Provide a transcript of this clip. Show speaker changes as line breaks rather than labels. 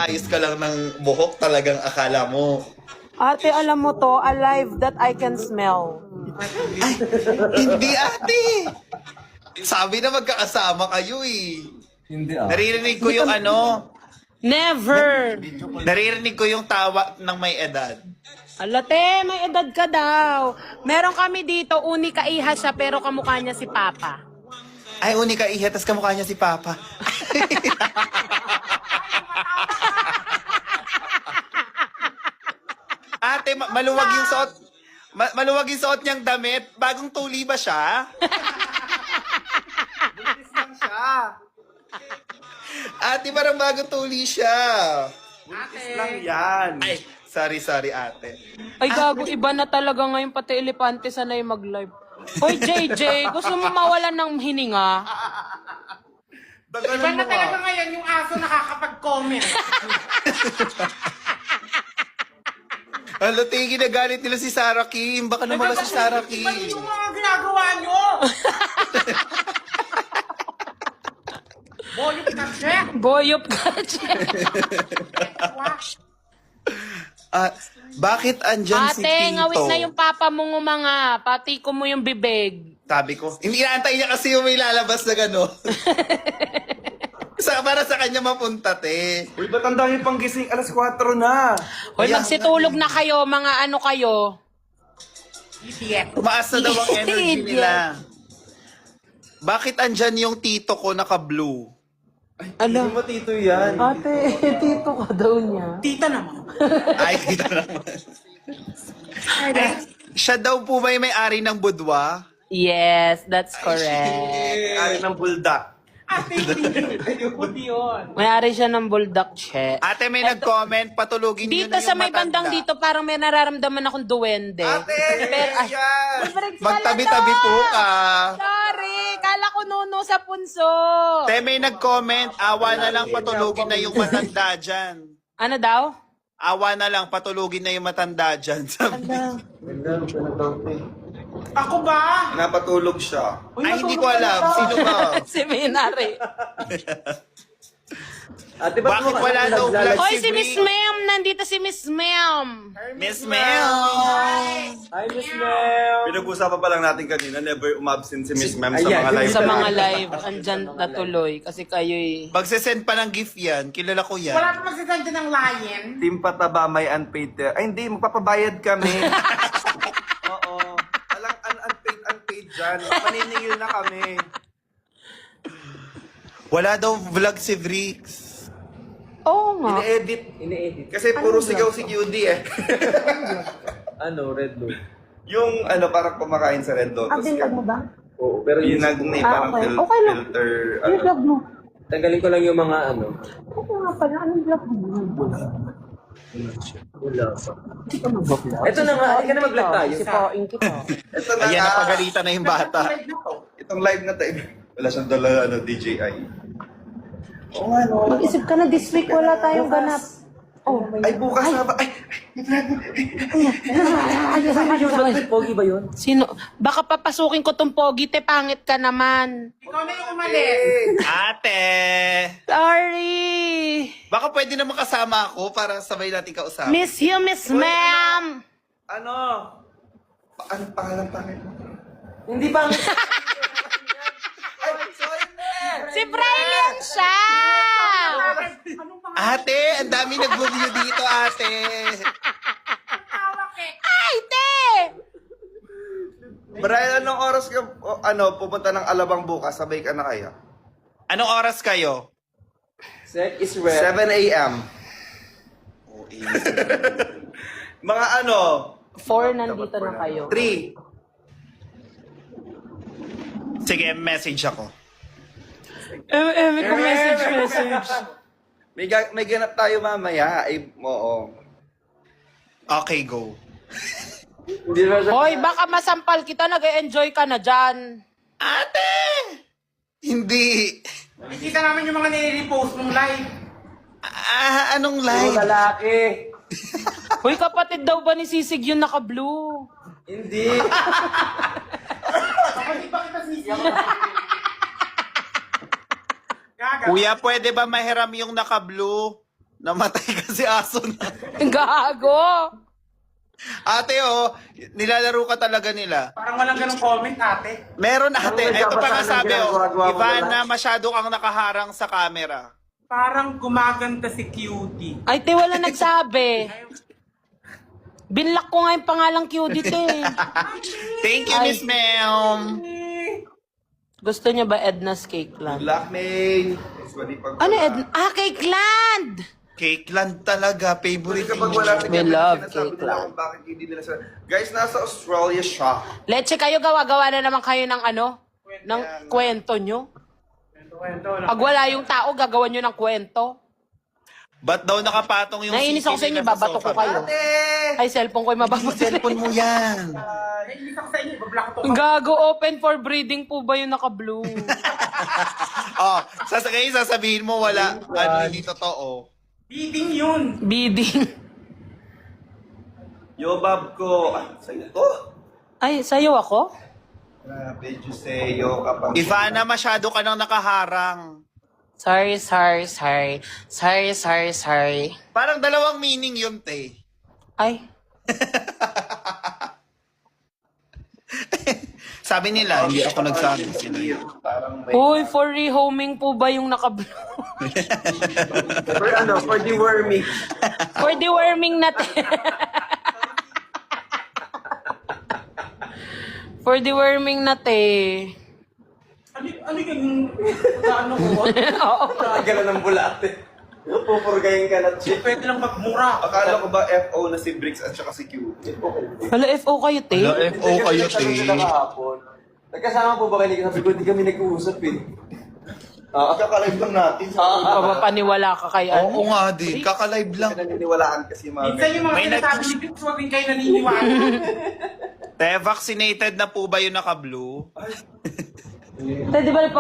nag-aayos ka lang ng buhok, talagang akala mo.
Ate, alam mo to, alive that I can smell.
Hindi ate! Sabi na magkakasama kayo eh.
Hindi
Naririnig ko yung ano,
Never!
naririnig ko yung tawa ng may edad.
Alate, may edad ka daw. Meron kami dito, unika iha siya, pero kamukha niya si Papa.
Ay, unika iha, tas kamukha niya si Papa. Ate, maluwag yung suot. Maluwag yung suot niyang damit. Bagong tuli ba siya? Buntis lang siya. Ate, parang bagong tuli siya. Buntis lang yan. Ay, sorry ate.
Ay, gago, iba na talaga ngayon, pati elepante sanay mag-live. Hoy, JJ, gusto mo mawalan ng hininga?
Iba na talaga ngayon yung aso nakakapag-comment.
Hala, tingin na galit nila si Sarah Kim. Baka naman si Sarah Kim.
Iba yung mga ginagawa nyo. Boyok na siya.
Boyop ka,
Bakit andyan si
Ate,
Tito?
ngawit na yung papa mong umanga. Pati ko mo yung bibig.
Sabi ko, hindi naantay niya kasi yung may lalabas na gano'n. Para sa kanya mapunta, te.
Uy, ba't ang dami pang gising? Alas 4 na.
Hoy,
Kaya
magsitulog na kayo, mga ano kayo.
Idiot.
Tumaas na daw ang energy nila. Bakit andyan yung tito ko naka-blue?
Hindi mo tito yan.
Ate, tito ka daw niya.
Tita naman.
Ay, tito naman. Siya daw po ba yung may-ari ng budwa?
Yes, that's correct.
Ari ng buldak.
Ate, hindi yun.
May-ari siya ng bulldog, che.
Ate, may nag-comment, patulugin niyo
Dito
na yung
sa may
matanda.
bandang dito, parang may nararamdaman akong duwende.
Ate,
Pero, ay,
yan.
Briggs,
Magtabi-tabi
wala
po
na.
ka.
Sorry, kala ko nuno sa punso.
Te, may nag-comment, awa na lang patulugin na yung matanda dyan.
Ano daw?
Awa na lang, patulugin na yung matanda dyan. Sabi.
Ako ba?
Napatulog siya.
Ay, hindi ko alam. Sino ba?
Si Minari.
Ate,
Bakit wala daw vlog
Hoy,
si
si Miss
Brie?
Ma'am. Nandito si Miss Ma'am.
Miss Mel.
Hi, Miss Mel. Pinag-usapan pa lang natin kanina, never umabsent si Miss Ma'am sa mga live.
Sa mga live, andyan natuloy. Kasi kayo'y...
Magsisend pa ng gift yan. Kilala ko yan.
Wala pa magsasanda ng lion.
Team Pataba, may unpaid. Ay, hindi, magpapabayad kami. Oo. Alang unpaid dyan. Paniningil na kami.
Wala daw vlog si Briggs.
Oo nga.
Ine-edit. Kasi puro sigaw si QD eh.
Red Loop.
Yung parang kumakain sa Red Lotus.
Binlog mo ba?
Oo, pero
Yung
yung
parang
okay. Okay lang.
filter.
Binlog mo.
tanggalin ko lang yung mga
Oo nga pala. Anong vlog mo?
wala pa. Ito na nga, hindi ka na mag-vlog tayo.
Si Poing kita.
Ito na
Ayan,
nga.
napagalitan na yung bata.
Itong live na tayo. Wala siyang dala, DJI. Oo nga, no.
Mag-isip ka na this week, wala tayong ganap. Oh,
Ay, bukas na ba? Ay,
Pogi ba yun?
Sino? Baka papasukin ko tong pogi, te, pangit ka naman.
Ikaw na yung umalis.
Ate!
Sorry.
Baka pwede naman kasama ako para sabay natin kausap.
Miss you, Miss Ma'am.
ano? Ano pangalan mo?
Hindi pa.
Si Brilliant siya.
Ate, ang dami nag-review dito, ate.
Ay, te.
Brian, anong oras ka, pupunta ng Alabang bukas? Sabay ka na kayo?
Anong oras kayo?
Set is red.
7 a.m. Mga
4 nandito na kayo.
3.
Sige, message ako.
Ko message.
May ganap tayo mamaya. Ay, oo.
Okay, go.
Hindi na siya.
Hoy, baka masampal kita, nag-enjoy ka na dyan.
Ate! Hindi.
Nakikita namin yung mga nire-repost mong live.
Anong
Puro
live?
lalaki.
Hoy, kapatid daw ba ni Sisig yung naka-blue?
Hindi.
Ako di ba kita sisiya? Gaga.
Kuya, pwede ba mahiram yung naka-blue? Namatay kasi aso na.
Gago!
Ate, nilalaro ka talaga nila.
Parang walang ganong comment, ate.
Meron ate. Ito pa nga sabi,
Ginagawa-gawa mo
Ivana, masyado kang nakaharang sa camera.
Parang gumaganda si Cutie.
Ay, te, wala nagsabi. Binlock ko nga yung pangalang cutie, te.
Thank you,
Ay.
Miss Mel.
Gusto niya ba Edna's Cake Land?
Black May.
Ano Edna? Ah, Cake Land!
Cake land talaga. Favorite
Kapag wala
niyo.
sa
We
kanya,
love
sinasabi
cake
nila
lang.
kung bakit hindi nila sa... Guys, nasa Australia siya.
Leche, kayo gawa-gawa na naman kayo ng ano? Ng kwento nyo? Pag wala yung tao, gagawan nyo ng kwento.
Ba't daw nakapatong yung
Naiinis ako sa inyo,
nila
babato ko
sofa?
kayo. Ay, cellphone ko yung mababato.
Cellphone mo yan.
Naiinis ako sa inyo, ibablock ko to.
Gago, open for breeding po ba yung naka-blue?
Sasabihin mo wala. Hindi totoo.
Bidding yun.
Bidding.
Yo, Bob ko. Ah, sa'yo to.
Ay, sayo ako?
Grabe, Juseo kapag...
Ivana, masyado ka nang nakaharang.
Sorry.
Parang dalawang meaning yun, te.
Ay,
Sabi nila, hindi ako nagsabi. Sila yun.
Parang may...
uy, for rehoming po ba yung naka-blue?
For deworming.
For deworming natin. For deworming natin.
Ano yung ano ko?
Oo.
Nakagala ng bulate. Pupurgayin ka na, Chief.
Pwede lang magmura.
Akala ko ba FO na si Bricks at saka si Q?
Hala, FO kayo, te?
FO kayo, te.
Nagkasama po ba kayo? Sabi ko, di kami nag-uusap eh.
Kakalive lang natin.
Papapaniwala ka kay ano?
Oo nga din. Kakalive lang.
Naniniwalaan kasi mga...
Minsan yung mga
May
sinasabi ni Bricks, huwag din kayo naniniwala.
Te, vaccinated na po ba yung naka-blue?
Te, di ba